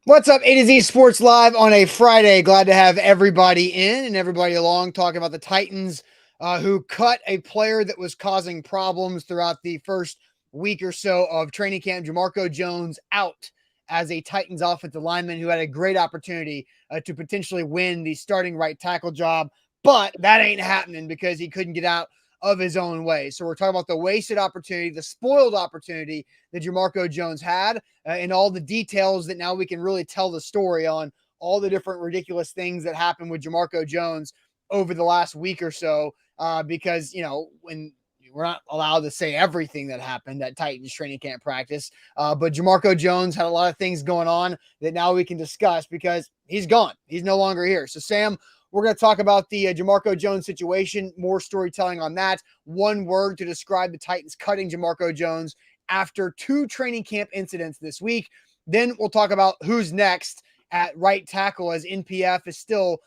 What's up, A to Z Sports Live on a Friday. Glad to have everybody in and everybody along talking about the Titans who cut a player that was causing problems throughout the first week or so of training camp. Jamarco Jones out as a Titans offensive lineman who had a great opportunity to potentially win the starting right tackle job, but that ain't happening because he couldn't get out of his own way. So we're talking about the wasted opportunity, the spoiled opportunity that Jamarco Jones had, and all the details that now we can really tell the story on all the different ridiculous things that happened with Jamarco Jones over the last week or so. Because, when we're not allowed to say everything that happened at Titans training camp practice. But Jamarco Jones had a lot of things going on that now we can discuss because he's gone. He's no longer here. So, Sam, we're going to talk about the Jamarco Jones situation, more storytelling on that. One word to describe the Titans cutting Jamarco Jones after two training camp incidents this week. Then we'll talk about who's next at right tackle, as NPF is still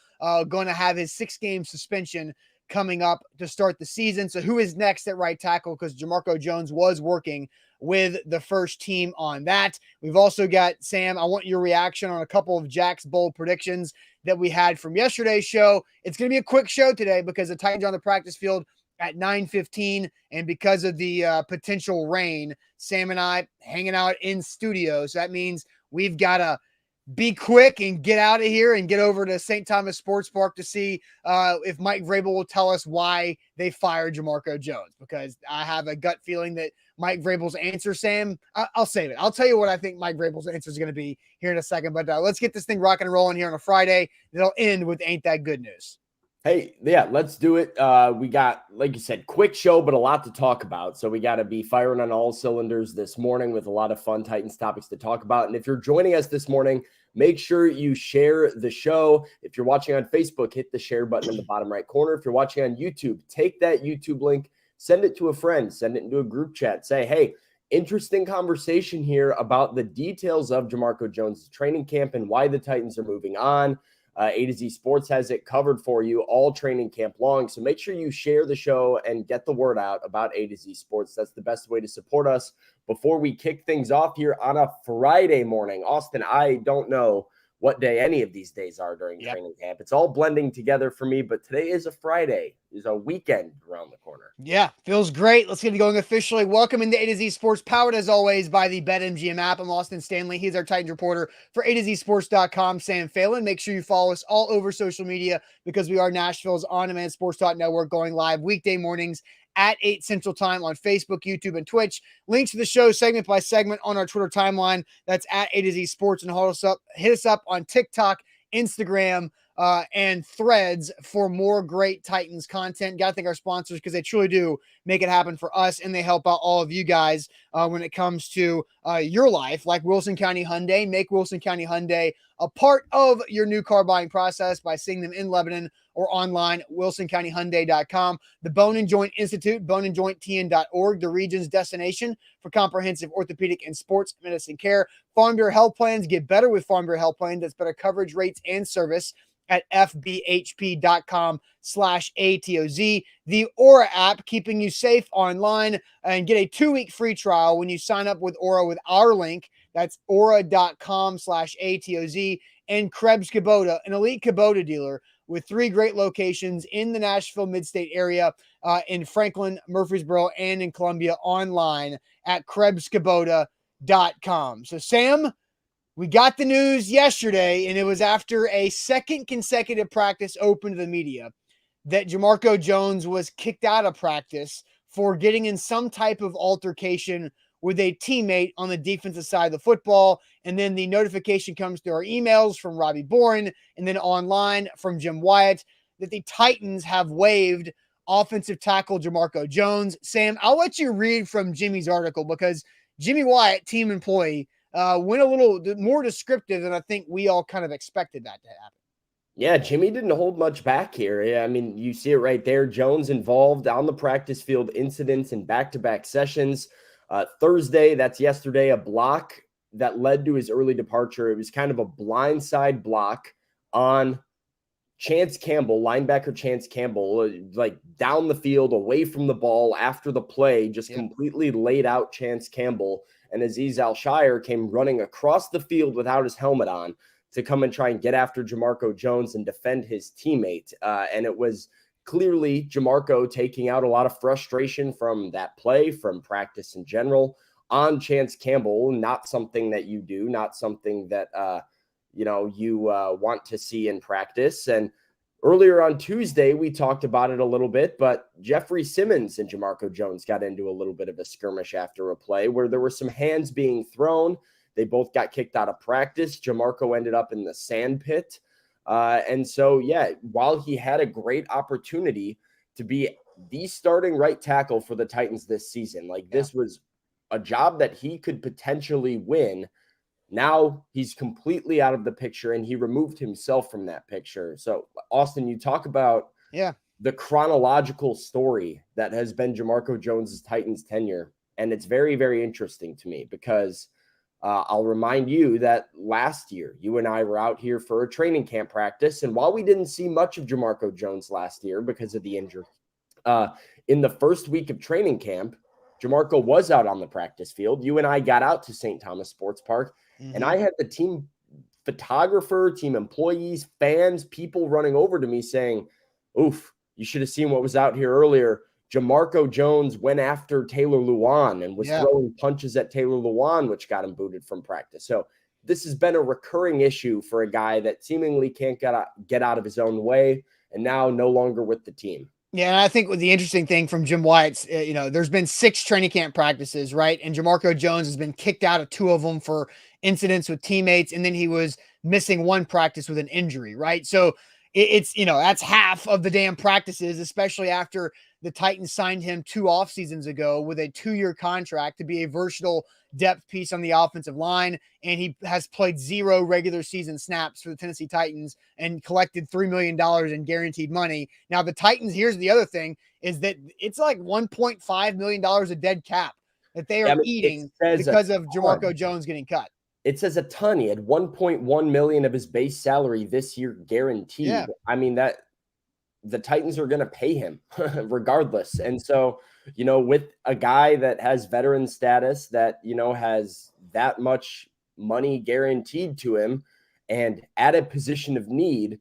going to have his 6-game suspension coming up to start the season. So who is next at right tackle? Because Jamarco Jones was working with the first team on that. We've also got, Sam, I want your reaction on a couple of Jack's bold predictions that we had from yesterday's show. It's going to be a quick show today because the Titans are on the practice field at 9:15, and because of the potential rain, Sam and I hanging out in studio. So that means we've got to be quick and get out of here and get over to St. Thomas Sports Park to see if Mike Vrabel will tell us why they fired Jamarco Jones, because I have a gut feeling that Mike Vrabel's answer, Sam, I'll save it. I'll tell you what I think Mike Vrabel's answer is going to be here in a second, but let's get this thing rocking and rolling here on a Friday. That'll end with Ain't That Good News. Hey, yeah, let's do it. We got, like you said, quick show, but a lot to talk about. So we got to be firing on all cylinders this morning with a lot of fun Titans topics to talk about. And if you're joining us this morning, make sure you share the show. If you're watching on Facebook, hit the share button in the bottom right corner. If you're watching on YouTube, take that YouTube link, send it to a friend, send it into a group chat. Say, hey, interesting conversation here about the details of Jamarco Jones' training camp and why the Titans are moving on. A to Z Sports has it covered for you all training camp long. So make sure you share the show and get the word out about A to Z Sports. That's the best way to support us. Before we kick things off here on a Friday morning, Austin, I don't know what day any of these days are during training camp. It's all blending together for me, but today is a Friday. There's a weekend around the corner. Yeah, feels great. Let's get it going officially. Welcome into A to Z Sports, powered as always by the BetMGM app. I'm Austin Stanley. He's our Titans reporter for A to Z Sports.com, Sam Phelan. Make sure you follow us all over social media because we are Nashville's on-demand sports network, going live weekday mornings at 8 Central Time on Facebook, YouTube, and Twitch. Links to the show segment by segment on our Twitter timeline. That's at A to Z Sports. And hit us up on TikTok, Instagram, and Threads for more great Titans content. Got to thank our sponsors because they truly do make it happen for us, and they help out all of you guys when it comes to your life, like Wilson County Hyundai. Make Wilson County Hyundai a part of your new car buying process by seeing them in Lebanon or online, wilsoncountyhyundai.com. The Bone and Joint Institute, boneandjointtn.org, the region's destination for comprehensive orthopedic and sports medicine care. Farm Bureau Health Plans. Get better with Farm Bureau Health Plans. That's better coverage, rates, and service at fbhp.com/ATOZ. The Aura app, keeping you safe online, and get a 2-week free trial when you sign up with Aura with our link. That's aura.com/ATOZ. And Krebs Kubota, an elite Kubota dealer with 3 great locations in the Nashville mid-state area, in Franklin, Murfreesboro, and in Columbia, online at KrebsKubota.com. So, Sam, we got the news yesterday, and it was after a second consecutive practice open to the media, that Jamarco Jones was kicked out of practice for getting in some type of altercation with a teammate on the defensive side of the football. And then the notification comes through our emails from Robbie Bourne and then online from Jim Wyatt that the Titans have waived offensive tackle Jamarco Jones. Sam, I'll let you read from Jimmy's article because Jimmy Wyatt, team employee, went a little more descriptive than I think we all kind of expected that to happen. Yeah, Jimmy didn't hold much back here. I mean, you see it right there. Jones involved on the practice field incidents in back-to-back sessions. Thursday, that's yesterday, a block that led to his early departure. It was kind of a blindside block on Chance Campbell, linebacker Chance Campbell, like down the field, away from the ball after the play, just completely laid out Chance Campbell. and Azeez Al-Shire came running across the field without his helmet on to come and try and get after Jamarco Jones and defend his teammate. And it was clearly Jamarco taking out a lot of frustration from that play, from practice in general, on Chance Campbell. Not something that you do, not something that you want to see in practice. And earlier on Tuesday, we talked about it a little bit, but Jeffrey Simmons and Jamarco Jones got into a little bit of a skirmish after a play where there were some hands being thrown. They both got kicked out of practice. Jamarco ended up in the sand pit. And so, yeah, while he had a great opportunity to be the starting right tackle for the Titans this season, this was a job that he could potentially win. Now he's completely out of the picture, and he removed himself from that picture. So, Austin, you talk about the chronological story that has been Jamarco Jones's Titans tenure. And it's very, very interesting to me because I'll remind you that last year, you and I were out here for a training camp practice. And while we didn't see much of Jamarco Jones last year because of the injury, in the first week of training camp, Jamarco was out on the practice field. You and I got out to St. Thomas Sports Park, and I had the team photographer, team employees, fans, people running over to me saying, oof, you should have seen what was out here earlier. Jamarco Jones went after Taylor Lewan and was throwing punches at Taylor Lewan, which got him booted from practice. So this has been a recurring issue for a guy that seemingly can't get out of his own way, and now no longer with the team. Yeah, and I think the interesting thing from Jim Wyatt's, there's been 6 training camp practices, right? And Jamarco Jones has been kicked out of 2 of them for incidents with teammates, and then he was missing 1 practice with an injury, right? So it's that's half of the damn practices, especially after the Titans signed him 2 off seasons ago with a 2-year contract to be a versatile depth piece on the offensive line. And he has played 0 regular season snaps for the Tennessee Titans and collected $3 million in guaranteed money. Now the Titans, here's the other thing, is that it's like $1.5 million of dead cap that they are eating because of Jamarco Jones getting cut. It says a ton. He had $1.1 million of his base salary this year guaranteed. Yeah. I mean, that the Titans are going to pay him regardless. And so, with a guy that has veteran status, that, has that much money guaranteed to him and at a position of need,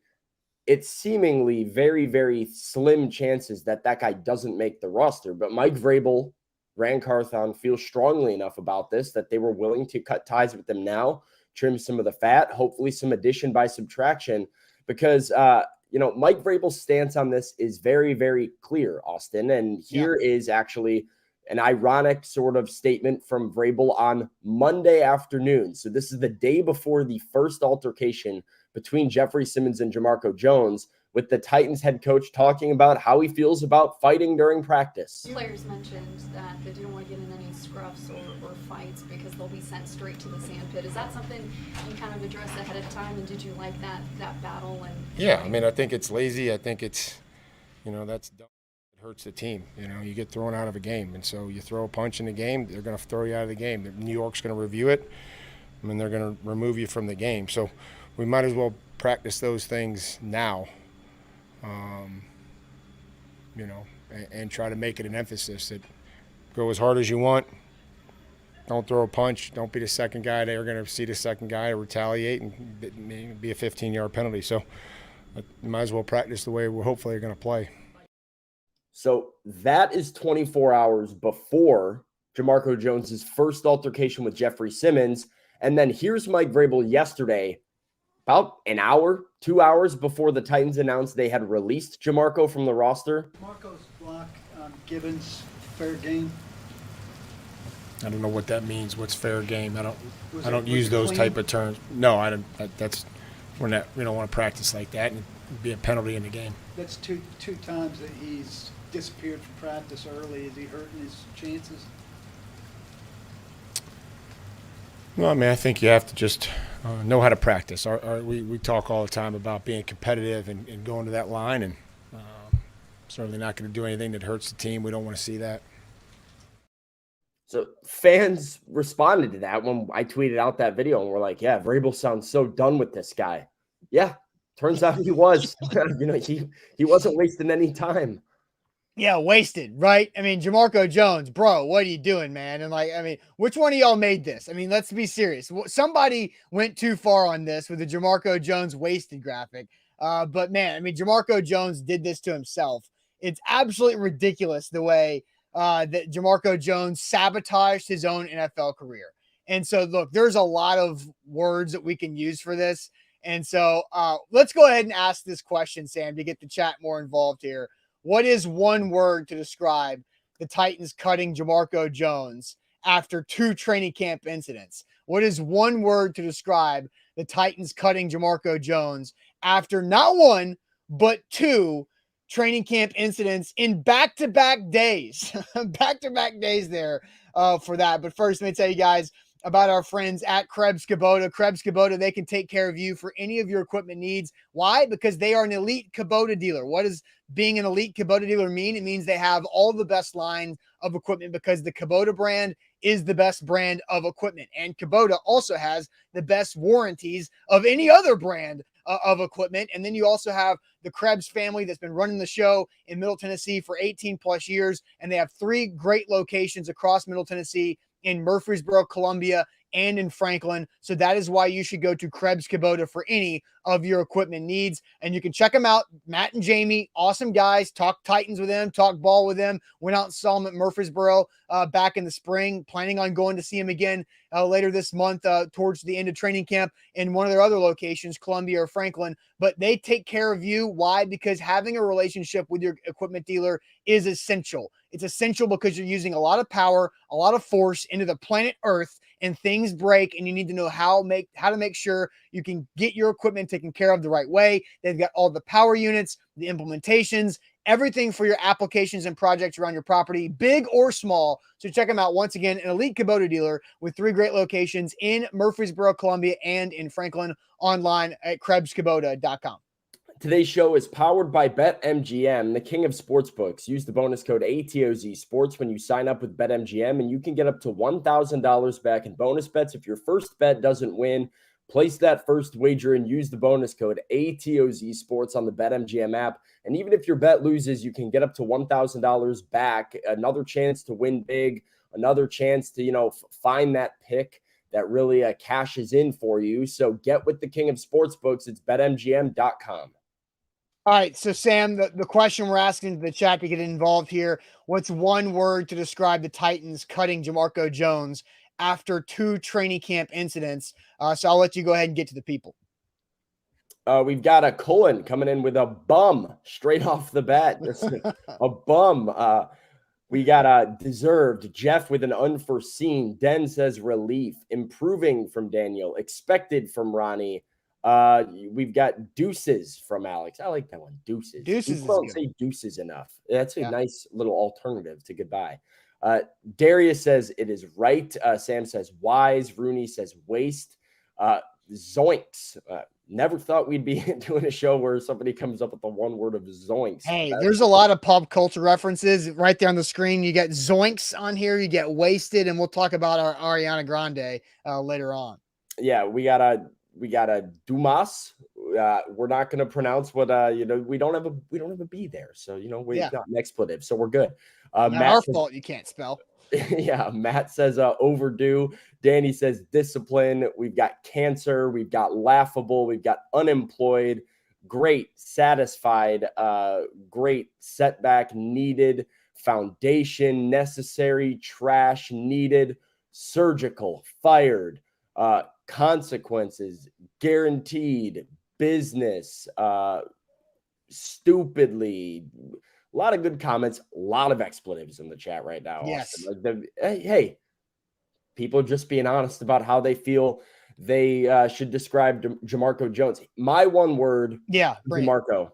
it's seemingly very, very slim chances that guy doesn't make the roster. But Mike Vrabel, Rand Carthon feel strongly enough about this that they were willing to cut ties with them now, trim some of the fat, hopefully some addition by subtraction, because, Mike Vrabel's stance on this is very, very clear, Austin. And here is actually an ironic sort of statement from Vrabel on Monday afternoon. So this is the day before the first altercation between Jeffrey Simmons and Jamarco Jones, with the Titans head coach talking about how he feels about fighting during practice. Players mentioned that they didn't want to get in any scruffs or fights because they'll be sent straight to the sand pit. Is that something you kind of addressed ahead of time, and did you like that battle? And yeah, I mean, I think it's lazy. I think it's, that's dumb. It hurts the team. You get thrown out of a game, and so you throw a punch in the game, they're going to throw you out of the game. New York's going to review it, and then they're going to remove you from the game. So we might as well practice those things now. And try to make it an emphasis that go as hard as you want. Don't throw a punch. Don't be the second guy. They're going to see the second guy retaliate and be a 15-yard penalty. So you might as well practice the way we're hopefully going to play. So that is 24 hours before Jamarco Jones's first altercation with Jeffrey Simmons. And then here's Mike Vrabel yesterday, about an hour, 2 hours before the Titans announced they had released Jamarco from the roster. Marco's block on Gibbons, fair game. I don't know what that means. What's fair game? I don't use those type of terms. No, I don't. We don't want to practice like that and it'd be a penalty in the game. That's two times that he's disappeared from practice early. Is he hurting his chances? Well, I mean, I think you have to just know how to practice. We talk all the time about being competitive and going to that line, and certainly not going to do anything that hurts the team. We don't want to see that. So fans responded to that when I tweeted out that video, and we're like, yeah, Vrabel sounds so done with this guy. Yeah, turns out he was. He wasn't wasting any time. Yeah, wasted, right? I mean, Jamarco Jones, bro, what are you doing, man? And like, I mean, which one of y'all made this? I mean, let's be serious. Somebody went too far on this with the Jamarco Jones wasted graphic. But man, I mean, Jamarco Jones did this to himself. It's absolutely ridiculous the way that Jamarco Jones sabotaged his own NFL career. And so, look, there's a lot of words that we can use for this. And so, let's go ahead and ask this question, Sam, to get the chat more involved here. What is one word to describe the Titans cutting Jamarco Jones after 2 training camp incidents? What is one word to describe the Titans cutting Jamarco Jones after not 1, but 2 training camp incidents in back-to-back days? Back-to-back days there for that. But first, let me tell you guys about our friends at Krebs Kubota. Krebs Kubota, they can take care of you for any of your equipment needs. Why? Because they are an elite Kubota dealer. What does being an elite Kubota dealer mean? It means they have all the best lines of equipment because the Kubota brand is the best brand of equipment. And Kubota also has the best warranties of any other brand of equipment. And then you also have the Krebs family that's been running the show in Middle Tennessee for 18 plus years. And they have 3 great locations across Middle Tennessee, in Murfreesboro, Columbia, and in Franklin. So that is why you should go to Krebs Kubota for any of your equipment needs. And you can check them out. Matt and Jamie, awesome guys. Talk Titans with them, talk ball with them. Went out and saw them at Murfreesboro back in the spring. Planning on going to see them again later this month towards the end of training camp in one of their other locations, Columbia or Franklin. But they take care of you. Why? Because having a relationship with your equipment dealer is essential. It's essential because you're using a lot of power, a lot of force into the planet Earth, and things break, and you need to know how to make sure you can get your equipment taken care of the right way. They've got all the power units, the implementations, everything for your applications and projects around your property, big or small. So check them out. Once again, an elite Kubota dealer with 3 great locations in Murfreesboro, Columbia, and in Franklin, online at KrebsKubota.com. Today's show is powered by BetMGM, the king of sportsbooks. Use the bonus code ATOZ Sports when you sign up with BetMGM, and you can get up to $1,000 back in bonus bets if your first bet doesn't win. Place that first wager and use the bonus code ATOZ Sports on the BetMGM app. And even if your bet loses, you can get up to $1,000 back. Another chance to win big, another chance to, find that pick that really cashes in for you. So get with the king of sportsbooks. It's BetMGM.com. All right, so Sam, the question we're asking the chat to get involved here, what's one word to describe the Titans cutting Jamarco Jones after 2 training camp incidents? So I'll let you go ahead and get to the people. We've got a Cullen coming in with a bum straight off the bat. A bum. We got a deserved. Jeff with an unforeseen. Den says relief. Improving from Daniel. Expected from Ronnie. We've got deuces from Alex. I like that one. Deuces. Deuces People don't say deuces enough. That's a nice little alternative to goodbye. Darius says it is right. Sam says wise. Rooney says waste. Zoinks. Never thought we'd be doing a show where somebody comes up with the one word of zoinks. Hey, there's a lot of pop culture references right there on the screen. You get zoinks on here. You get wasted, and we'll talk about our Ariana Grande later on. Yeah, we got a Dumas. We're not going to pronounce what we don't have a B there, so we got an expletive, so we're good. Not our fault you can't spell. Yeah, Matt says overdue. Danny says discipline. We've got cancer. We've got laughable. We've got unemployed. Great, satisfied. Great, setback, needed. Foundation, necessary. Trash, needed. Surgical, fired. Consequences, guaranteed. Business, stupidly. A lot of good comments, a lot of expletives in the chat right now. Yes. Hey, people just being honest about how they feel they should describe Jamarco Jones. My one word, Jamarco,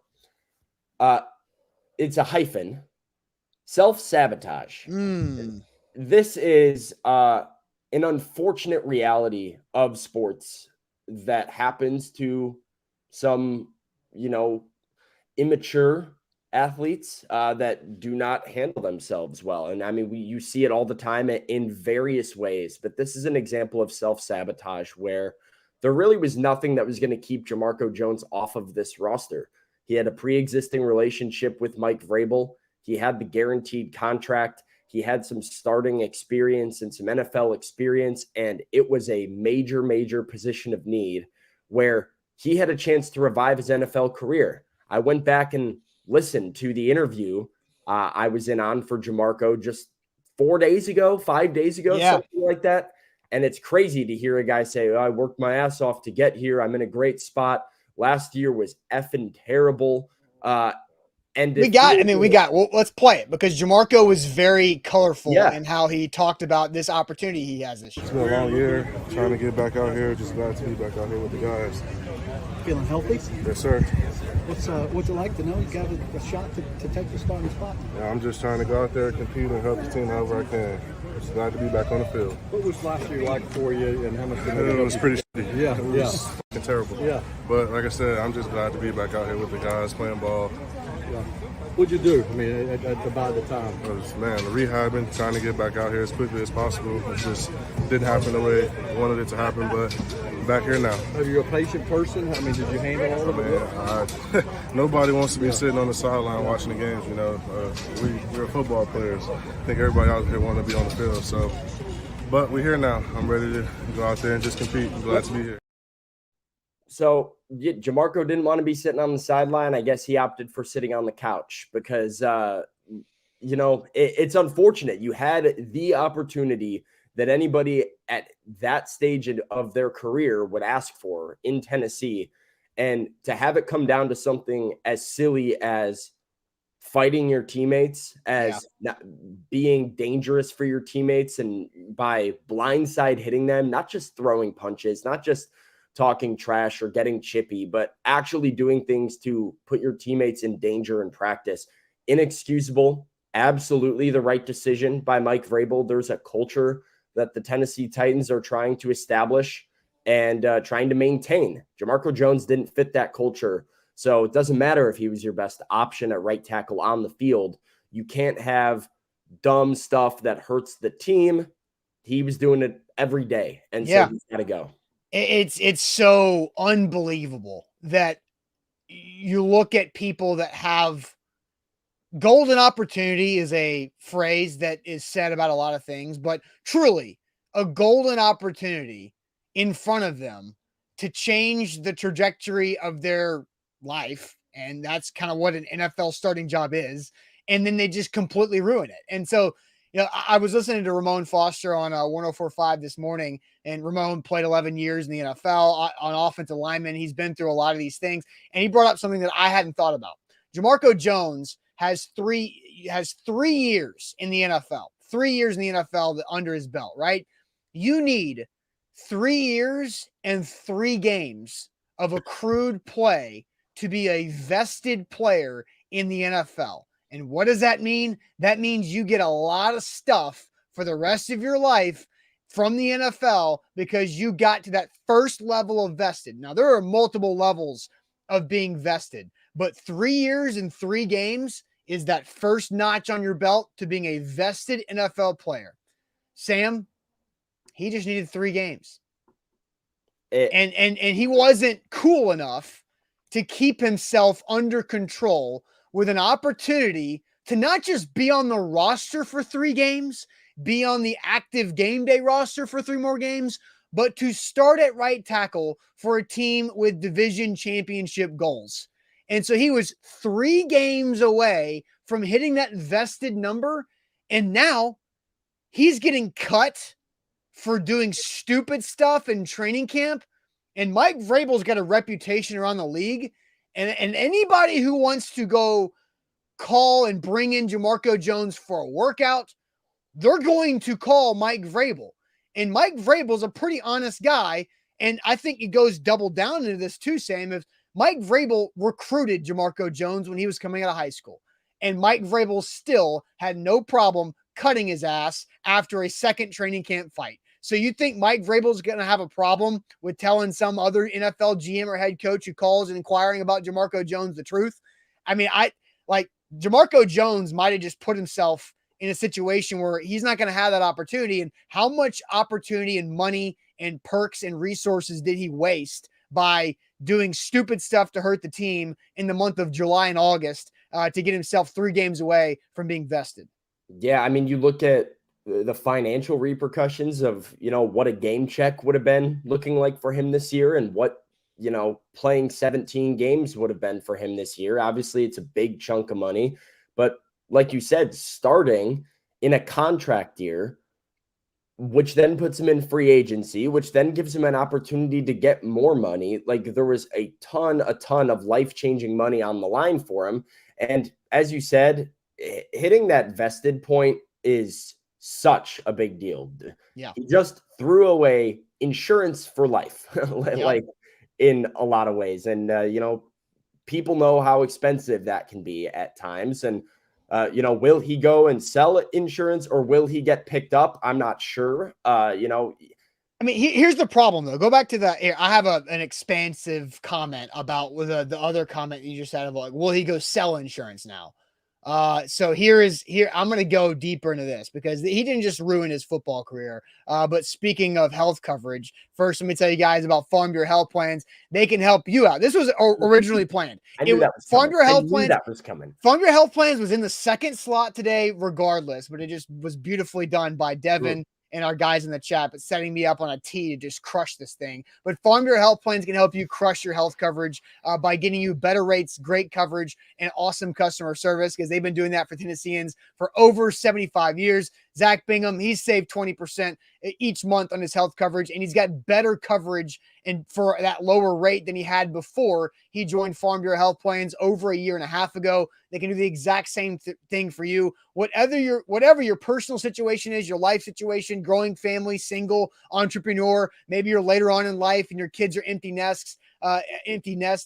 it's a hyphen, self-sabotage. This is an unfortunate reality of sports that happens to some, immature athletes that do not handle themselves well. And I mean, you see it all the time in various ways, but this is an example of self-sabotage where there really was nothing that was going to keep Jamarco Jones off of this roster. He had a pre-existing relationship with Mike Vrabel. He had the guaranteed contract. He had some starting experience and some NFL experience, and it was a major, major position of need where he had a chance to revive his NFL career. I went back and listened to the interview I was on for Jamarco just 4 days ago, 5 days ago, something like that. And it's crazy to hear a guy say, I worked my ass off to get here. I'm in a great spot. Last year was effing terrible. And let's play it because Jamarco was very colorful Yeah. in how he talked about this opportunity he has this year. It's been a long year, trying to get back out here. Just glad to be back out here with the guys. Feeling healthy? Yes, sir. What's it like to know you got a shot to take the starting spot? Yeah, I'm just trying to go out there, compete, and help the team however I can. Just glad to be back on the field. What was last year like for you, and how much did It was pretty shitty. Yeah, it was fucking terrible. Yeah. But like I said, I'm just glad to be back out here with the guys playing ball. Yeah. What'd you do? I mean, about the time. The rehabbing, trying to get back out here as quickly as possible. It just didn't happen the way I wanted it to happen, but I'm back here now. Are you a patient person? I mean, did you handle all of it? Nobody wants to be sitting on the sideline watching the games, you know. We're football players. I think everybody out here wants to be on the field. So, but we're here now. I'm ready to go out there and just compete. I'm glad to be here. So Jamarco didn't want to be sitting on the sideline. I guess he opted for sitting on the couch because, it's unfortunate. You had the opportunity that anybody at that stage of their career would ask for in Tennessee. And to have it come down to something as silly as fighting your teammates, as not being dangerous for your teammates, and by blindside hitting them, not just throwing punches, not just talking trash or getting chippy, but actually doing things to put your teammates in danger in practice. Inexcusable. Absolutely the right decision by Mike Vrabel. There's a culture that the Tennessee Titans are trying to establish and trying to maintain. Jamarco Jones didn't fit that culture. So it doesn't matter if he was your best option at right tackle on the field. You can't have dumb stuff that hurts the team. He was doing it every day. And so he's got to go. It's so unbelievable that you look at people that have golden opportunity is a phrase that is said about a lot of things, but truly a golden opportunity in front of them to change the trajectory of their life. And that's kind of what an NFL starting job is. And then they just completely ruin it. And so, I was listening to Ramon Foster on 104.5 this morning, and Ramon played 11 years in the NFL on offensive lineman. He's been through a lot of these things, and he brought up something that I hadn't thought about. Jamarco Jones has three years in the NFL, 3 years in the NFL under his belt, right? You need 3 years and 3 games of accrued play to be a vested player in the NFL. And what does that mean? That means you get a lot of stuff for the rest of your life from the NFL because you got to that first level of vested. Now, there are multiple levels of being vested, but 3 years and 3 games is that first notch on your belt to being a vested NFL player. Sam, he just needed 3 games. And he wasn't cool enough to keep himself under control with an opportunity to not just be on the roster for 3 games, be on the active game day roster for 3 more games, but to start at right tackle for a team with division championship goals. And so he was 3 games away from hitting that vested number. And now he's getting cut for doing stupid stuff in training camp. And Mike Vrabel's got a reputation around the league. And anybody who wants to go call and bring in Jamarco Jones for a workout, they're going to call Mike Vrabel. And Mike Vrabel's a pretty honest guy. And I think it goes double down into this too, Sam. If Mike Vrabel recruited Jamarco Jones when he was coming out of high school, and Mike Vrabel still had no problem cutting his ass after a second training camp fight. So you think Mike Vrabel's going to have a problem with telling some other NFL GM or head coach who calls and inquiring about Jamarco Jones the truth? I mean, Jamarco Jones might have just put himself in a situation where he's not going to have that opportunity. And how much opportunity and money and perks and resources did he waste by doing stupid stuff to hurt the team in the month of July and August to get himself 3 games away from being vested. Yeah, I mean, you look at the financial repercussions of, what a game check would have been looking like for him this year and what, playing 17 games would have been for him this year. Obviously, it's a big chunk of money, but like you said, starting in a contract year, which then puts him in free agency, which then gives him an opportunity to get more money. Like there was a ton of life-changing money on the line for him. And as you said, hitting that vested point is such a big deal. Yeah. He just threw away insurance for life, like in a lot of ways. And, people know how expensive that can be at times. And, will he go and sell insurance or will he get picked up? I'm not sure. I mean, here's the problem, though. Go back to I have an expansive comment about the other comment you just had of like, will he go sell insurance now? So here I'm going to go deeper into this because he didn't just ruin his football career. But speaking of health coverage, first, let me tell you guys about Farm Bureau Health Plans. They can help you out. This was originally planned. I knew that was Farm Bureau Health coming. Plans. That was coming. Farm Bureau Health Plans was in the second slot today, regardless, but it just was beautifully done by Devin and our guys in the chat, but setting me up on a tee to just crush this thing. But Farm Bureau Health Plans can help you crush your health coverage by getting you better rates, great coverage, and awesome customer service because they've been doing that for Tennesseans for over 75 years. Zach Bingham, he's saved 20% each month on his health coverage, and he's got better coverage and for that lower rate than he had before he joined Farm Bureau Health Plans over a year and a half ago. They can do the exact same thing for you. Whatever your personal situation is, your life situation, growing family, single, entrepreneur, maybe you're later on in life and your kids are empty nest,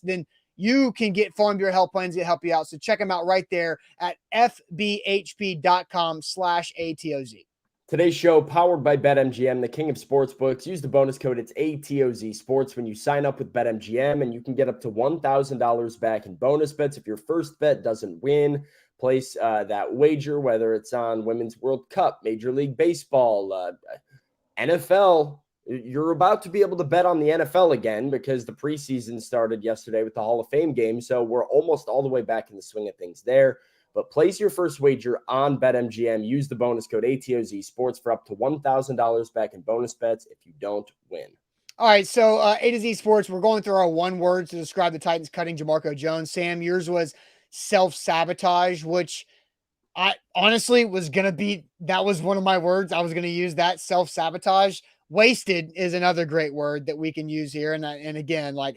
then you can get Farm Bureau Health Plans to help you out. So check them out right there at fbhp.com/ATOZ. Today's show powered by BetMGM, the king of sportsbooks. Use the bonus code, it's ATOZ Sports when you sign up with BetMGM, and you can get up to $1,000 back in bonus bets if your first bet doesn't win. Place that wager, whether it's on Women's World Cup, Major League Baseball, NFL. You're about to be able to bet on the NFL again because the preseason started yesterday with the Hall of Fame game. So we're almost all the way back in the swing of things there. But place your first wager on BetMGM. Use the bonus code ATOZ Sports for up to $1,000 back in bonus bets if you don't win. All right, so A to Z Sports, we're going through our one word to describe the Titans cutting Jamarco Jones. Sam, yours was self-sabotage, which I honestly was going to be, that was one of my words. I was going to use that, self-sabotage. Wasted is another great word that we can use here. And again, like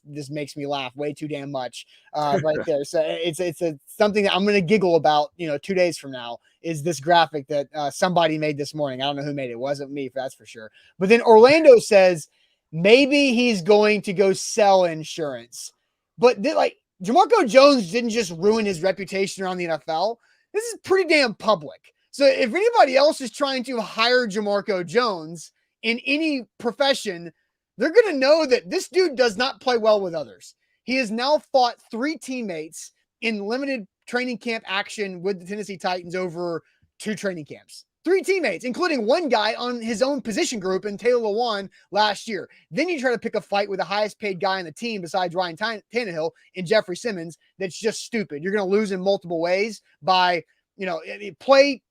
this makes me laugh way too damn much right there. So it's something that I'm going to giggle about, 2 days from now is this graphic that somebody made this morning. I don't know who made it. It wasn't me, that's for sure. But then Orlando says maybe he's going to go sell insurance, but Jamarco Jones didn't just ruin his reputation around the NFL. This is pretty damn public. So if anybody else is trying to hire Jamarco Jones in any profession, they're going to know that this dude does not play well with others. He has now fought 3 teammates in limited training camp action with the Tennessee Titans over 2 training camps. 3 teammates, including one guy on his own position group in Taylor Lewan last year. Then you try to pick a fight with the highest paid guy on the team besides Ryan Tannehill and Jeffrey Simmons. That's just stupid. You're going to lose in multiple ways by, play.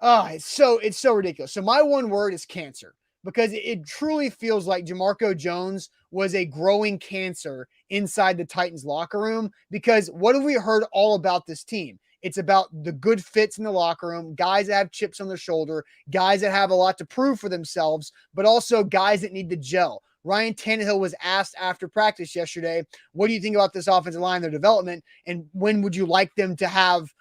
It's so ridiculous. So my one word is cancer. Because it truly feels like Jamarco Jones was a growing cancer inside the Titans locker room. Because what have we heard all about this team? It's about the good fits in the locker room, guys that have chips on their shoulder, guys that have a lot to prove for themselves, but also guys that need to gel. Ryan Tannehill was asked after practice yesterday, what do you think about this offensive line, their development, and when would you like them to have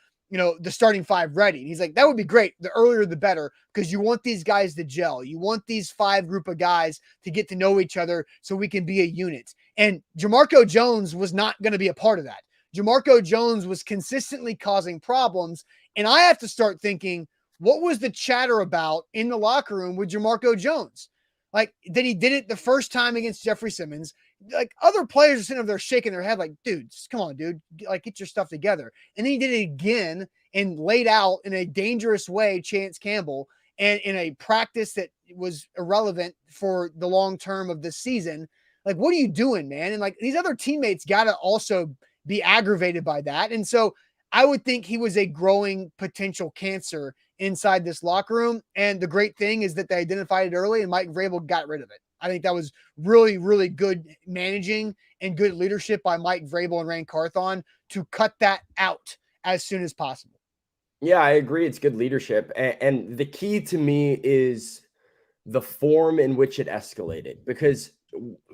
the starting 5 ready? And he's like, that would be great. The earlier, the better, because you want these guys to gel. You want these 5 group of guys to get to know each other so we can be a unit. And Jamarco Jones was not going to be a part of that. Jamarco Jones was consistently causing problems. And I have to start thinking, what was the chatter about in the locker room with Jamarco Jones? Like, that he did it the first time against Jeffrey Simmons. Like, other players are sitting over there shaking their head like, dude, just come on, dude. Get your stuff together. And then he did it again and laid out in a dangerous way Chance Campbell and in a practice that was irrelevant for the long term of this season. Like, what are you doing, man? And these other teammates got to also be aggravated by that. And so I would think he was a growing potential cancer inside this locker room. And the great thing is that they identified it early and Mike Vrabel got rid of it. I think that was really, really good managing and good leadership by Mike Vrabel and Rand Carthon to cut that out as soon as possible. Yeah, I agree. It's good leadership. And the key to me is the form in which it escalated, because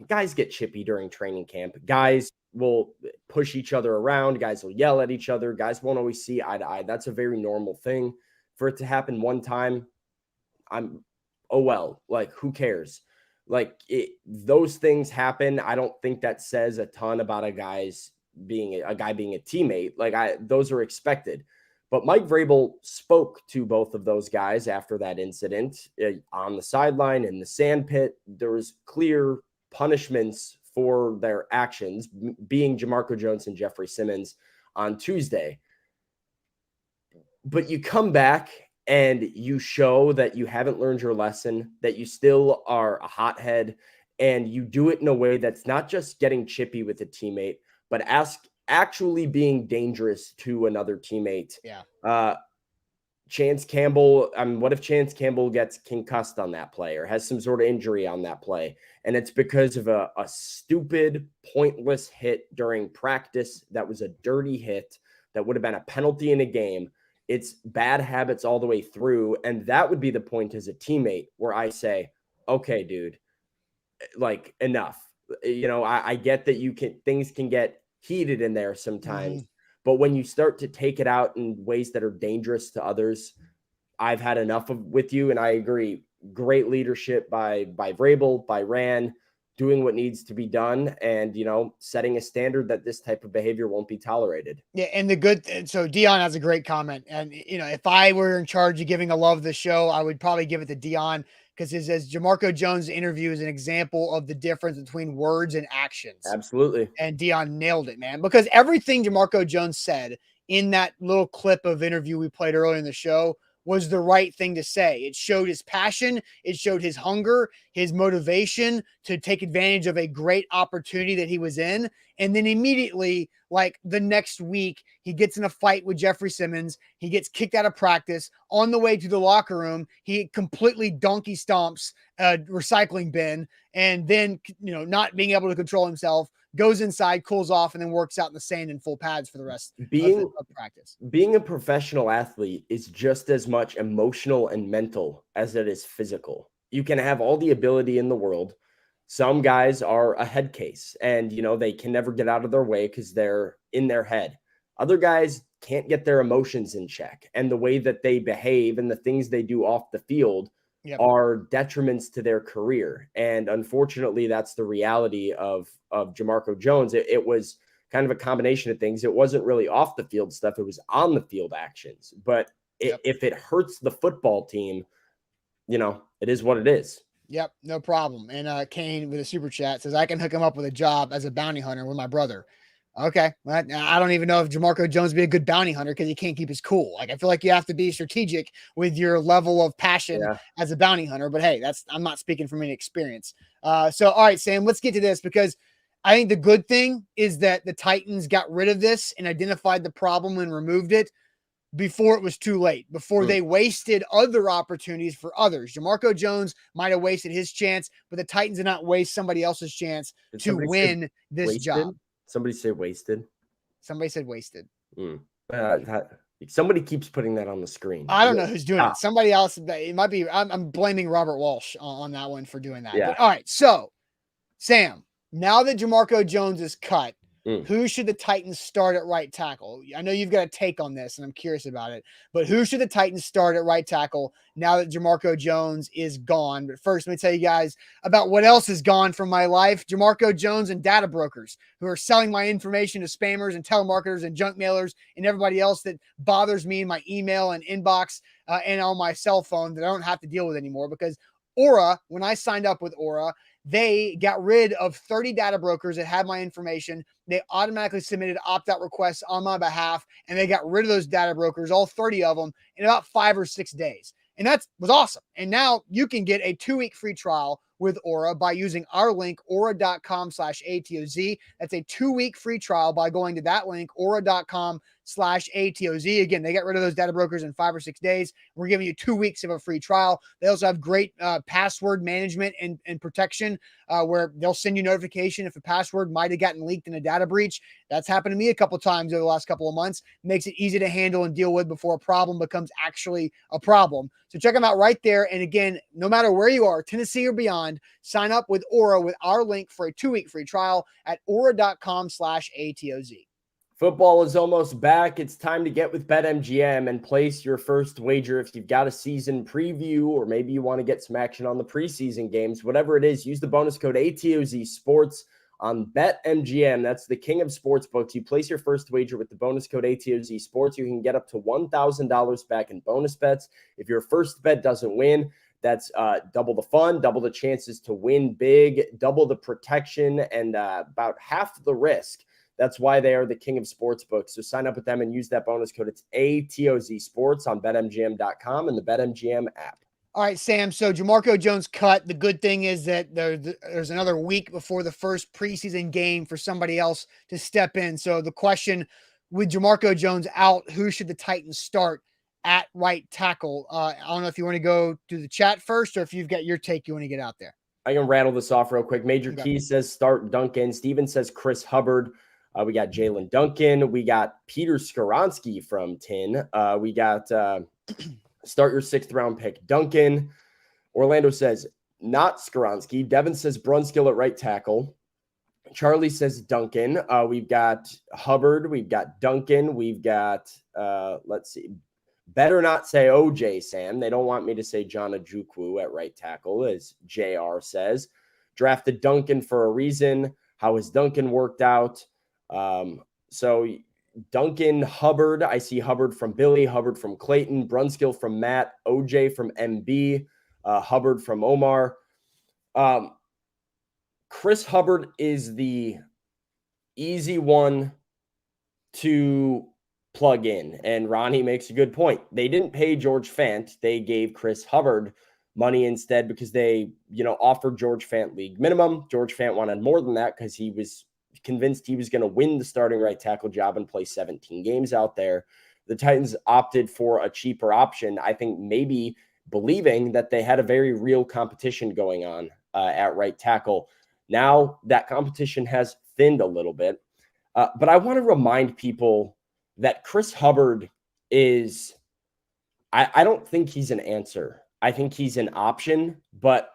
guys get chippy during training camp. Guys will push each other around. Guys will yell at each other. Guys won't always see eye to eye. That's a very normal thing. For it to happen one time, like, who cares? Like, those things happen. I don't think that says a ton about a guy being a teammate. Like, those are expected. But Mike Vrabel spoke to both of those guys after that incident on the sideline in the sand pit. There was clear punishments for their actions, being Jamarco Jones and Jeffrey Simmons on Tuesday. But you come back and you show that you haven't learned your lesson, that you still are a hothead, and you do it in a way that's not just getting chippy with a teammate, but actually being dangerous to another teammate. Yeah. Chance Campbell, what if Chance Campbell gets concussed on that play or has some sort of injury on that play? And it's because of a stupid, pointless hit during practice that was a dirty hit that would have been a penalty in a game. It's bad habits all the way through. And that would be the point as a teammate where I say, okay, dude, like, enough. I get that things can get heated in there sometimes, but when you start to take it out in ways that are dangerous to others, I've had enough with you. And I agree. Great leadership by Vrabel, by Rand, doing what needs to be done, and setting a standard that this type of behavior won't be tolerated. Yeah, and so Dion has a great comment, and if I were in charge of giving a love of the show, I would probably give it to Dion, because it says Jamarco Jones' interview is an example of the difference between words and actions. Absolutely. And Dion nailed it, man, because everything Jamarco Jones said in that little clip of interview we played earlier in the show was the right thing to say. It showed his passion. It showed his hunger, his motivation to take advantage of a great opportunity that he was in. And then immediately, like the next week, he gets in a fight with Jeffrey Simmons. He gets kicked out of practice. On the way to the locker room, he completely donkey stomps a recycling bin, and then, not being able to control himself, goes inside, cools off, and then works out in the sand in full pads for the rest of practice. Being a professional athlete is just as much emotional and mental as it is physical. You can have all the ability in the world. Some guys are a head case, and they can never get out of their way because they're in their head. Other guys can't get their emotions in check, and the way that they behave and the things they do off the field are detriments to their career. And unfortunately, that's the reality of Jamarco Jones. It was kind of a combination of things. It wasn't really off the field stuff. It was on the field actions. But if it hurts the football team, it is what it is. Yep, no problem. And Kane with a super chat says, I can hook him up with a job as a bounty hunter with my brother. Okay. Well, I don't even know if Jamarco Jones would be a good bounty hunter because he can't keep his cool. Like, I feel like you have to be strategic with your level of passion as a bounty hunter. But hey, I'm not speaking from any experience. So, all right, Sam, let's get to this, because I think the good thing is that the Titans got rid of this and identified the problem and removed it before it was too late, before they wasted other opportunities for others. Jamarco Jones might have wasted his chance, but the Titans did not waste somebody else's chance to win this job. Somebody say wasted. Somebody said wasted. Somebody keeps putting that on the screen. I don't know who's doing it. Somebody else. It might be. I'm blaming Robert Walsh on that one for doing that. Yeah. But, all right. So, Sam, now that Jamarco Jones is cut, who should the Titans start at right tackle? I know you've got a take on this, and I'm curious about it. But who should the Titans start at right tackle now that Jamarco Jones is gone? But first, let me tell you guys about what else is gone from my life. Jamarco Jones and data brokers who are selling my information to spammers and telemarketers and junk mailers and everybody else that bothers me in my email and inbox and on my cell phone that I don't have to deal with anymore. Because Aura, when I signed up with Aura, they got rid of 30 data brokers that had my information. They automatically submitted opt-out requests on my behalf, and they got rid of those data brokers, all 30 of them, in about 5 or 6 days. And that was awesome. And now you can get a 2-week free trial with Aura by using our link, aura.com/ATOZ. That's a 2-week free trial by going to that link, aura.com/ATOZ. Again, they get rid of those data brokers in 5 or 6 days. We're giving you 2 weeks of a free trial. They also have great password management and protection where they'll send you notification if a password might have gotten leaked in a data breach. That's happened to me a couple times over the last couple of months. Makes it easy to handle and deal with before a problem becomes actually a problem. So check them out right there. And again, no matter where you are, Tennessee or beyond, sign up with Aura with our link for a 2-week free trial at aura.com/ATOZ. Football is almost back. It's time to get with BetMGM and place your first wager. If you've got a season preview, or maybe you want to get some action on the preseason games, whatever it is, use the bonus code ATOZ Sports on BetMGM. That's the king of sportsbooks. You place your first wager with the bonus code ATOZ Sports, you can get up to $1,000 back in bonus bets. If your first bet doesn't win, that's double the fun, double the chances to win big, double the protection, and about half the risk. That's why they are the king of sportsbooks. So sign up with them and use that bonus code. It's ATOZ Sports on BetMGM.com and the BetMGM app. All right, Sam. So Jamarco Jones cut. The good thing is that there's another week before the first preseason game for somebody else to step in. So the question, with Jamarco Jones out, who should the Titans start at right tackle? I don't know if you want to go to the chat first or if you've got your take you want to get out there. I can rattle this off real quick. Major Okay. Key says start Duncan. Steven says Chris Hubbard. We got Jalen Duncan. We got Peter Skoronsky from Tin. We got start your 6th round pick, Duncan. Orlando says not Skoronsky. Devin says Brunskill at right tackle. Charlie says Duncan. We've got Hubbard. We've got Duncan. We've got, let's see. Better not say OJ, Sam. They don't want me to say John Ojukwu at right tackle, as JR says. Drafted Duncan for a reason. How has Duncan worked out? So Duncan, Hubbard, I see Hubbard from Billy, Hubbard from Clayton, Brunskill from Matt, OJ from MB, Hubbard from Omar. Chris Hubbard is the easy one to plug in, and Ronnie makes a good point. They didn't pay George Fant. They gave Chris Hubbard money instead because they, offered George Fant league minimum. George Fant wanted more than that because he was convinced he was going to win the starting right tackle job and play 17 games out there. The Titans opted for a cheaper option, I think maybe believing that they had a very real competition going on at right tackle. Now that competition has thinned a little bit, but I want to remind people that Chris Hubbard is, I don't think he's an answer. I think he's an option, but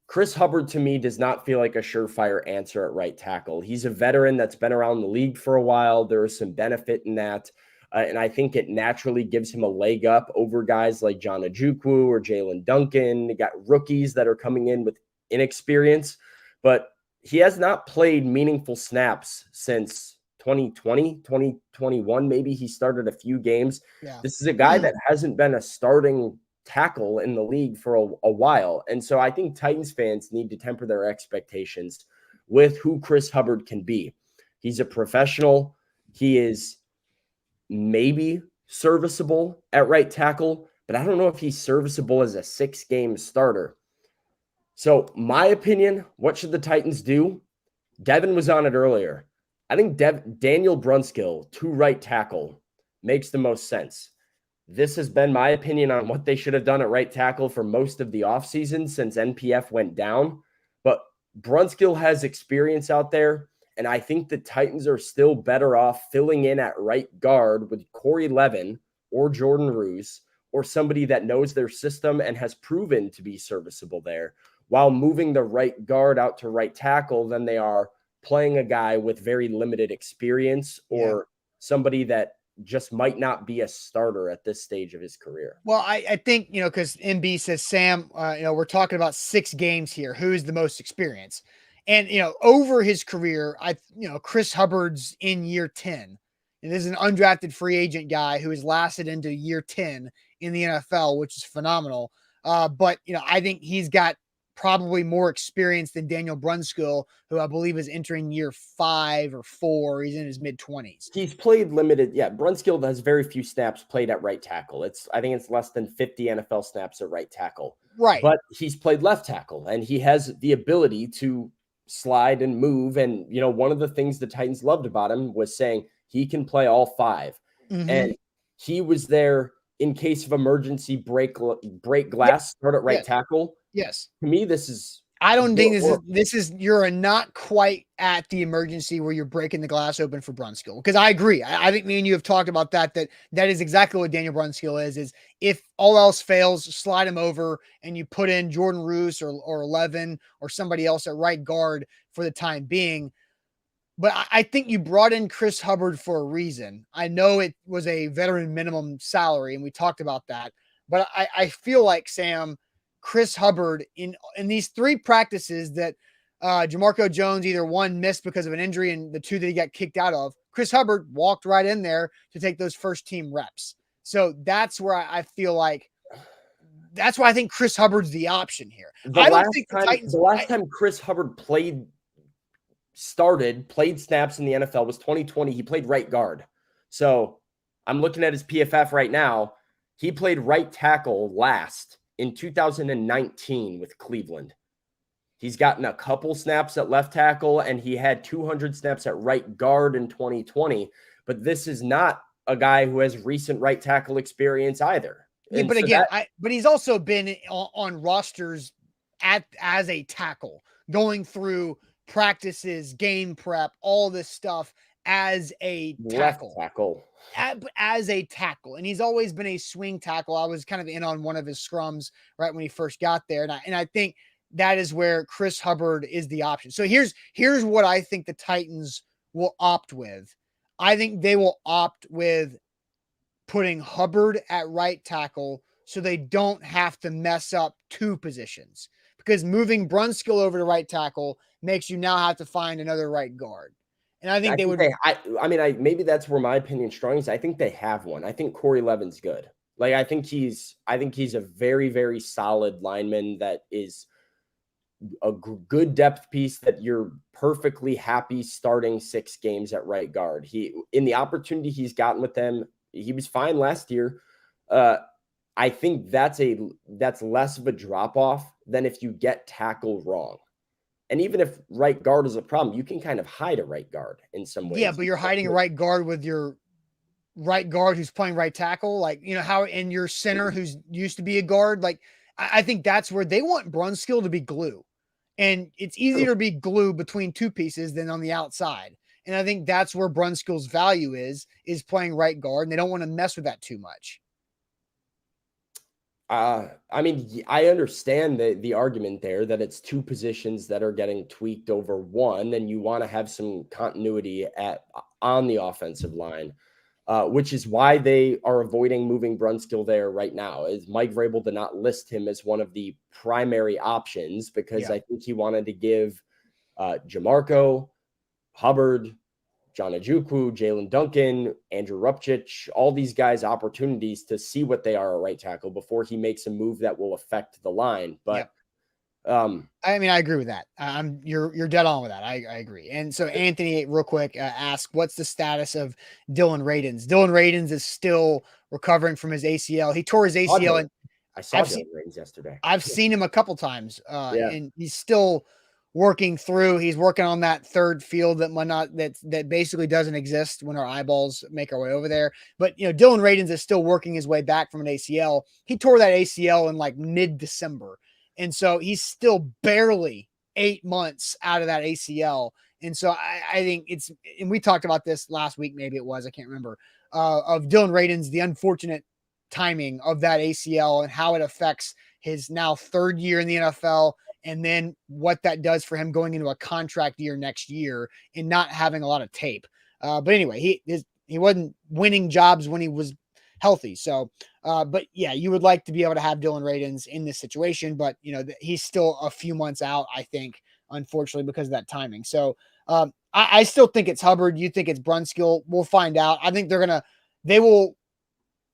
Chris Hubbard to me does not feel like a surefire answer at right tackle. He's a veteran that's been around the league for a while. There is some benefit in that. And I think it naturally gives him a leg up over guys like John Ojukwu or Jalen Duncan. You got rookies that are coming in with inexperience, but he has not played meaningful snaps since 2020, 2021. Maybe he started a few games. Yeah. This is a guy that hasn't been a starting tackle in the league for a while. And so I think Titans fans need to temper their expectations with who Chris Hubbard can be. He's a professional. He is maybe serviceable at right tackle, but I don't know if he's serviceable as a 6-game starter. So my opinion, what should the Titans do? Devin was on it earlier. I think Daniel Brunskill to right tackle makes the most sense. This has been my opinion on what they should have done at right tackle for most of the offseason since NPF went down. But Brunskill has experience out there, and I think the Titans are still better off filling in at right guard with Corey Levin or Jordan Roos or somebody that knows their system and has proven to be serviceable there, while moving the right guard out to right tackle than they are playing a guy with very limited experience or somebody that just might not be a starter at this stage of his career. Well, I think, because MB says, Sam, we're talking about 6 games here. Who's the most experienced? And, over his career, Chris Hubbard's in year 10. And this is an undrafted free agent guy who has lasted into year 10 in the NFL, which is phenomenal. But, I think he's got probably more experienced than Daniel Brunskill, who I believe is entering year 5 or 4. He's in his mid-20s. He's played limited. Yeah, Brunskill has very few snaps played at right tackle. I think it's less than 50 NFL snaps at right tackle. Right. But he's played left tackle, and he has the ability to slide and move. And, one of the things the Titans loved about him was saying he can play all 5. Mm-hmm. And he was there in case of emergency, break glass, start at right tackle. Yes. To me, this is. I don't think this is you're not quite at the emergency where you're breaking the glass open for Brunskill, because I agree. I think me and you have talked about that is exactly what Daniel Brunskill is if all else fails, slide him over and you put in Jordan Roos or Levin or somebody else at right guard for the time being. But I think you brought in Chris Hubbard for a reason. I know it was a veteran minimum salary, and we talked about that. But I feel like, Sam, Chris Hubbard in these 3 practices that Jamarco Jones either one missed because of an injury and the 2 that he got kicked out of, Chris Hubbard walked right in there to take those first team reps. So that's where I feel like that's why I think Chris Hubbard's the option here. I don't think the last time Chris Hubbard played snaps in the NFL was 2020. He played right guard. So I'm looking at his PFF right now. He played right tackle last in 2019 with Cleveland. He's gotten a couple snaps at left tackle, and he had 200 snaps at right guard in 2020. But this is not a guy who has recent right tackle experience either. Yeah, but again, but he's also been on rosters as a tackle, going through practices, game prep, all this stuff as a tackle. Left tackle. As a tackle. And he's always been a swing tackle. I was kind of in on one of his scrums right when he first got there. And I think that is where Chris Hubbard is the option. So here's what I think the Titans will opt with. I think they will opt with putting Hubbard at right tackle so they don't have to mess up 2 positions. Because moving Brunskill over to right tackle makes you now have to find another right guard. And I think they would. Maybe that's where my opinion strong is. I think they have one. I think Corey Levin's good. Like, I think he's a very, very solid lineman that is a good depth piece that you're perfectly happy starting 6 games at right guard. In the opportunity he's gotten with them, he was fine last year. I think that's less of a drop off than if you get tackle wrong. And even if right guard is a problem, you can kind of hide a right guard in some ways. Yeah, but you're hiding a right guard with your right guard who's playing right tackle, like, how in your center who's used to be a guard. Like, I think that's where they want Brunskill to be glue. And it's easier to be glue between 2 pieces than on the outside. And I think that's where Brunskill's value is playing right guard. And they don't want to mess with that too much. I understand the argument there that it's 2 positions that are getting tweaked over one, and you want to have some continuity on the offensive line, which is why they are avoiding moving Brunskill there right now. Is Mike Vrabel did not list him as one of the primary options because I think he wanted to give Jamarco, Hubbard, John Ojukwu, Jalen Duncan, Andrew Rupchich, all these guys opportunities to see what they are at right tackle before he makes a move that will affect the line. But I agree with that. You're dead on with that. I agree. And so Anthony, real quick, asked, what's the status of Dylan Radins? Dylan Radins is still recovering from his ACL. He tore his ACL. And I saw Dylan Radins yesterday. I've seen him a couple times, and he's still working through. He's working on that third field that basically doesn't exist when our eyeballs make our way over there. But Dylan Radins is still working his way back from an ACL. He tore that ACL in like mid-December. And so he's still barely 8 months out of that ACL. And so I think and we talked about this last week, maybe it was, I can't remember, of Dylan Radins, the unfortunate timing of that ACL and how it affects his now 3rd year in the NFL. And then what that does for him going into a contract year next year and not having a lot of tape. But anyway, he wasn't winning jobs when he was healthy. So, but yeah, you would like to be able to have Dylan Radins in this situation, but he's still a few months out, I think, unfortunately, because of that timing. So I still think it's Hubbard. You think it's Brunskill. We'll find out. I think they will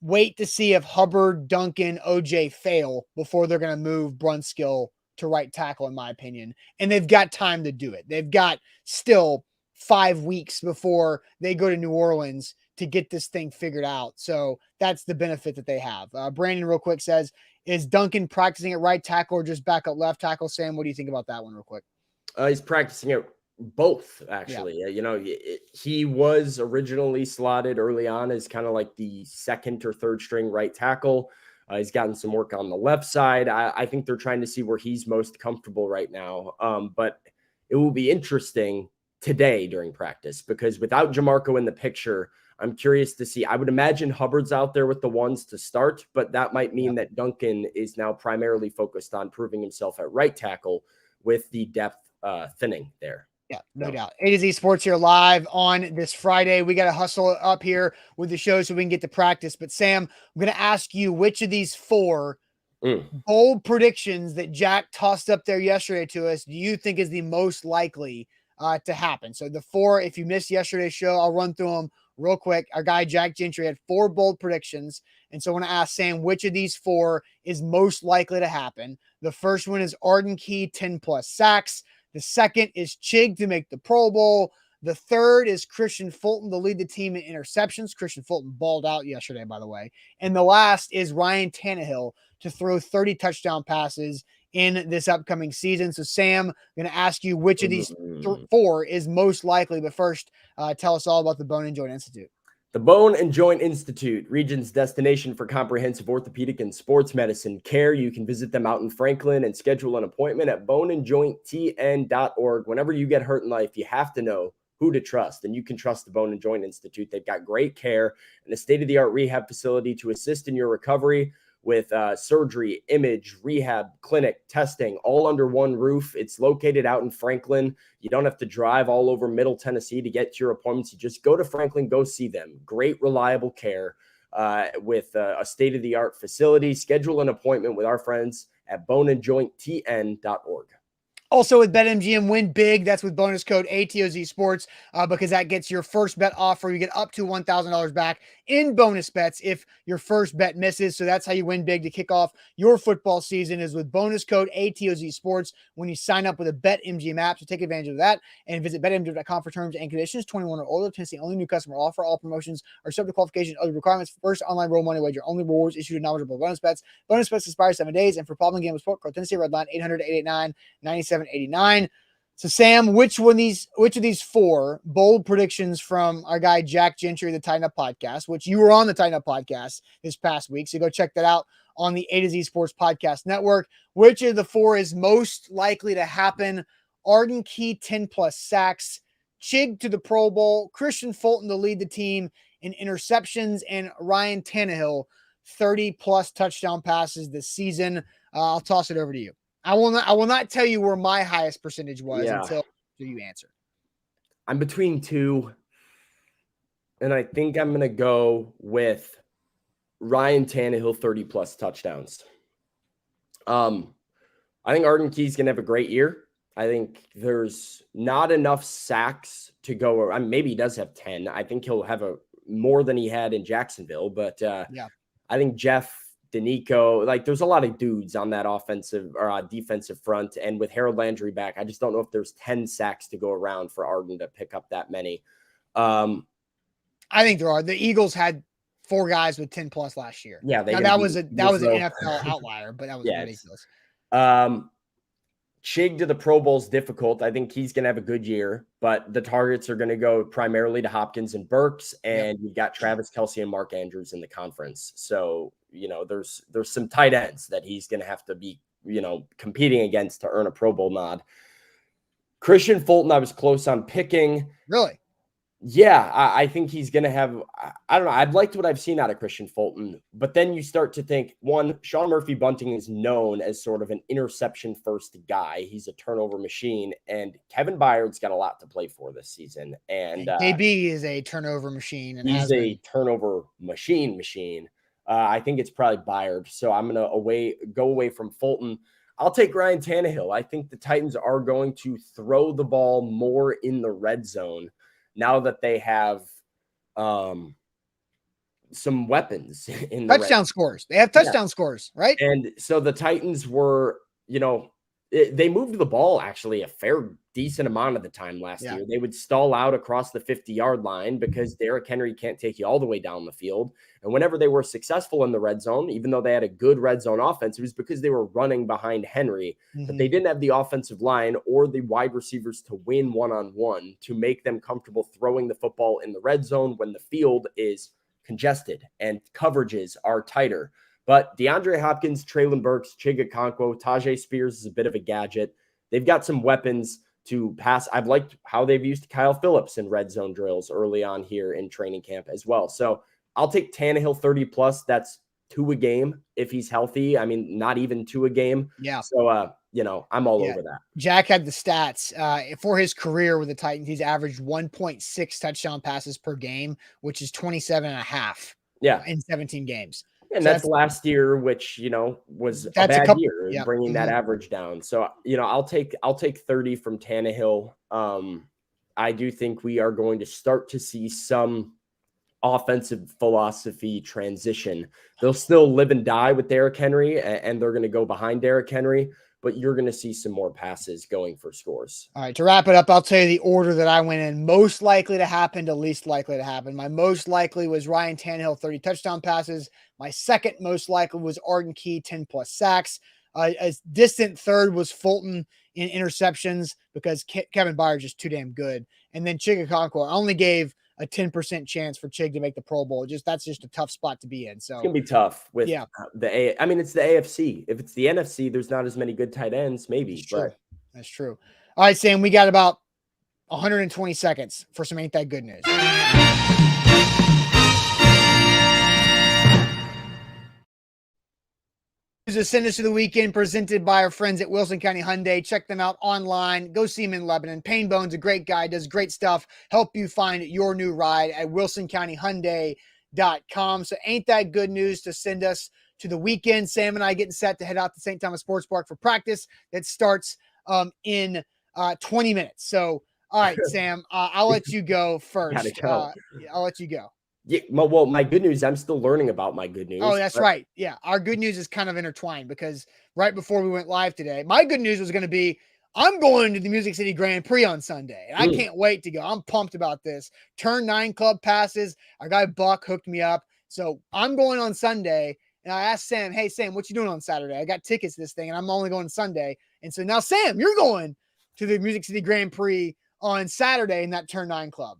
wait to see if Hubbard, Duncan, OJ fail before they're going to move Brunskill to right tackle, in my opinion. And they've got time to do it. They've got still 5 weeks before they go to New Orleans to get this thing figured out. So that's the benefit that they have. Brandon, real quick, says, is Duncan practicing at right tackle or just back up left tackle? Sam, what do you think about that one, real quick? He's practicing it both, actually. Yeah. He was originally slotted early on as kind of like the second or third string right tackle. He's gotten some work on the left side. I think they're trying to see where he's most comfortable right now. But it will be interesting today during practice because without Jamarco in the picture, I'm curious to see. I would imagine Hubbard's out there with the ones to start, but that might mean that Duncan is now primarily focused on proving himself at right tackle with the depth thinning there. Yeah, no doubt. A to Z Sports here live on this Friday. We got to hustle up here with the show so we can get to practice. But Sam, I'm going to ask you which of these 4 bold predictions that Jack tossed up there yesterday to us do you think is the most likely to happen? So the 4, if you missed yesterday's show, I'll run through them real quick. Our guy Jack Gentry had 4 bold predictions. And so I want to ask Sam, which of these 4 is most likely to happen? The first one is Arden Key, 10+ sacks. The second is Chig to make the Pro Bowl. The third is Christian Fulton to lead the team in interceptions. Christian Fulton balled out yesterday, by the way. And the last is Ryan Tannehill to throw 30 touchdown passes in this upcoming season. So, Sam, I'm going to ask you which of these 4 is most likely. But first, tell us all about the Bone and Joint Institute. The Bone and Joint Institute, Region's destination for comprehensive orthopedic and sports medicine care. You can visit them out in Franklin and schedule an appointment at boneandjointtn.org. Whenever you get hurt in life, you have to know who to trust, and you can trust the Bone and Joint Institute. They've got great care and a state-of-the-art rehab facility to assist in your recovery with surgery, image, rehab, clinic, testing, all under one roof. It's located out in Franklin. You don't have to drive all over Middle Tennessee to get to your appointments. You just go to Franklin, go see them. Great, reliable care with a state-of-the-art facility. Schedule an appointment with our friends at boneandjointtn.org. Also with BetMGM, win big. That's with bonus code ATOZ Sports because that gets your first bet offer. You get up to $1,000 back in bonus bets if your first bet misses. So that's how you win big to kick off your football season is with bonus code ATOZ Sports when you sign up with a BetMGM app. So take advantage of that and visit BetMGM.com for terms and conditions. 21 or older, Tennessee only new customer offer. All promotions are subject to qualification and other requirements. First online real money wager. Only rewards issued in knowledgeable bonus bets. Bonus bets expire 7 days. And for problem gaming support, call Tennessee Red Line 800-889-9789. So Sam, which of these 4 bold predictions from our guy Jack Gentry, the Tighten Up Podcast, which you were on the Tighten Up Podcast this past week, so go check that out on the A to Z Sports Podcast Network. Which of the 4 is most likely to happen? Arden Key, 10+ sacks, Chig to the Pro Bowl, Christian Fulton to lead the team in interceptions, and Ryan Tannehill 30+ touchdown passes this season. I'll toss it over to you. I will not tell you where my highest percentage was until you answer. I'm between 2, and I think I'm going to go with Ryan Tannehill 30+ touchdowns. I think Arden Key's going to have a great year. I think there's not enough sacks to go. Maybe he does have 10. I think he'll have more than he had in Jacksonville, but I think Jeff Danico, there's a lot of dudes on that offensive or defensive front. And with Harold Landry back, I just don't know if there's 10 sacks to go around for Arden to pick up that many. I think there are. The Eagles had 4 guys with 10+ last year. Yeah. That was an NFL outlier, but that was ridiculous. Chig to the Pro Bowl is difficult. I think he's going to have a good year, but the targets are going to go primarily to Hopkins and Burks, and you've got Travis Kelce and Mark Andrews in the conference. So, there's some tight ends that he's going to have to be, competing against to earn a Pro Bowl nod. Christian Fulton, I was close on picking. Really? Yeah, I think he's going to have – I don't know. I've liked what I've seen out of Christian Fulton. But then you start to think, one, Sean Murphy-Bunting is known as sort of an interception-first guy. He's a turnover machine. And Kevin Byard's got a lot to play for this season. And KB is a turnover machine. And he's a turnover machine. I think it's probably Byard. So I'm going to go away from Fulton. I'll take Ryan Tannehill. I think the Titans are going to throw the ball more in the red zone now that they have some weapons in the touchdown scores. They have touchdown scores, right? And so the Titans were, They moved the ball actually a decent amount of the time last year. They would stall out across the 50-yard line because Derrick Henry can't take you all the way down the field. And whenever they were successful in the red zone, even though they had a good red zone offense, it was because they were running behind Henry. But they didn't have the offensive line or the wide receivers to win one-on-one to make them comfortable throwing the football in the red zone when the field is congested and coverages are tighter. But DeAndre Hopkins, Treylon Burks, Chigakonkwo, Tajay Spears is a bit of a gadget. They've got some weapons to pass. I've liked how they've used Kyle Phillips in red zone drills early on here in training camp as well. So I'll take Tannehill 30+. That's 2 a game if he's healthy. I mean, not even 2 a game. Yeah. So, I'm all over that. Jack had the stats for his career with the Titans. He's averaged 1.6 touchdown passes per game, which is 27.5 in 17 games. And that's last year, which, was a bad year, bringing that average down. So, I'll take 30 from Tannehill. I do think we are going to start to see some offensive philosophy transition. They'll still live and die with Derrick Henry, and they're going to go behind Derrick Henry, but you're going to see some more passes going for scores. All right, to wrap it up, I'll tell you the order that I went in. Most likely to happen to least likely to happen. My most likely was Ryan Tannehill, 30 touchdown passes. My second most likely was Arden Key, 10+ sacks. A distant third was Fulton in interceptions because Kevin Byard's just too damn good. And then Chigakonkwo, I only gave a 10% chance for Chig to make the Pro Bowl. That's just a tough spot to be in. So it's gonna be tough with it's the AFC. If it's the NFC, there's not as many good tight ends, maybe. That's true. All right, Sam, we got about 120 seconds for some Ain't That Good News. Send us to the weekend presented by our friends at Wilson County Hyundai. Check them out online. Go see them in Lebanon. Payne Bone's a great guy, does great stuff. Help you find your new ride at wilsoncountyhyundai.com. So ain't that good news to send us to the weekend? Sam and I getting set to head out to St. Thomas Sports Park for practice that starts in 20 minutes. So, all right, Sam, I'll let you go first. I'll let you go. Yeah, well, my good news, I'm still learning about my good news. Oh, that's right. Yeah, our good news is kind of intertwined because right before we went live today, my good news was going to be I'm going to the Music City Grand Prix on Sunday. And I can't wait to go. I'm pumped about this. Turn 9 club passes. Our guy Buck hooked me up. So I'm going on Sunday. And I asked Sam, hey, Sam, what you doing on Saturday? I got tickets to this thing, and I'm only going Sunday. And so now, Sam, you're going to the Music City Grand Prix on Saturday in that Turn 9 club.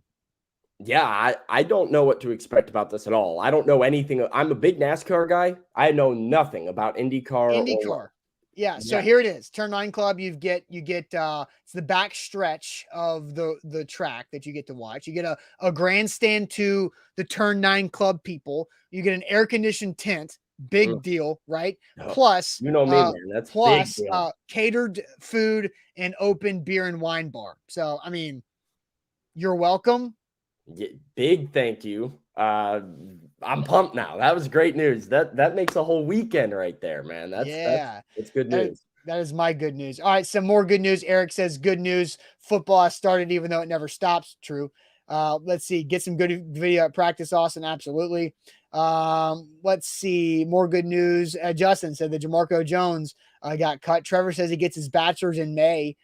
Yeah, I don't know what to expect about this at all. I don't know anything. I'm a big NASCAR guy. I know nothing about IndyCar. Yeah, so here it is. Turn 9 club, you get it's the back stretch of the track that you get to watch. You get a grandstand to the Turn 9 club people. You get an air-conditioned tent. Big deal, right? Plus, me, man. That's plus big deal. Catered food and open beer and wine bar. So, I mean, you're welcome. Yeah, big thank you. I'm pumped now. That was great news. That makes a whole weekend right there, man. That's good news. That is my good news. All right, some more good news. Eric says good news. Football has started even though it never stops. True. Let's see. Get some good video at practice, Austin. Absolutely. Let's see. More good news. Justin said that Jamarco Jones got cut. Trevor says he gets his bachelor's in May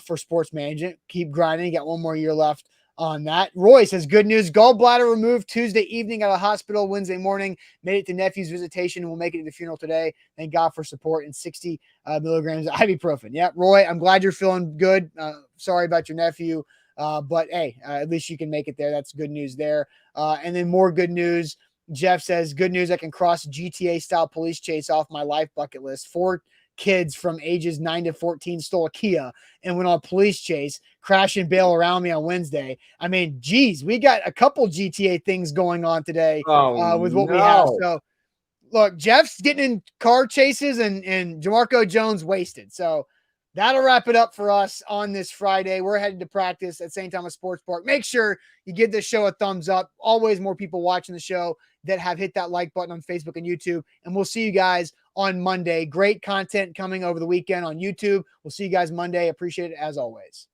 for sports management. Keep grinding. Got one more year left on that. Roy says, good news. Gallbladder removed Tuesday evening at a hospital. Wednesday morning, made it to nephew's visitation and will make it to the funeral today. Thank God for support and 60 milligrams of ibuprofen. Yeah, Roy, I'm glad you're feeling good. Sorry about your nephew. But hey, at least you can make it there. That's good news there. And then more good news. Jeff says, good news. I can cross GTA style police chase off my life bucket list. 4 kids from ages 9 to 14 stole a Kia and went on a police chase, crash and bail around me on Wednesday. I mean, geez, we got a couple GTA things going on today with what we have. So look, Jeff's getting in car chases and Jamarco Jones wasted. So that'll wrap it up for us on this Friday. We're headed to practice at St. Thomas Sports Park. Make sure you give this show a thumbs up. Always more people watching the show that have hit that like button on Facebook and YouTube. And we'll see you guys on Monday. Great content coming over the weekend on YouTube. We'll see you guys Monday. Appreciate it as always.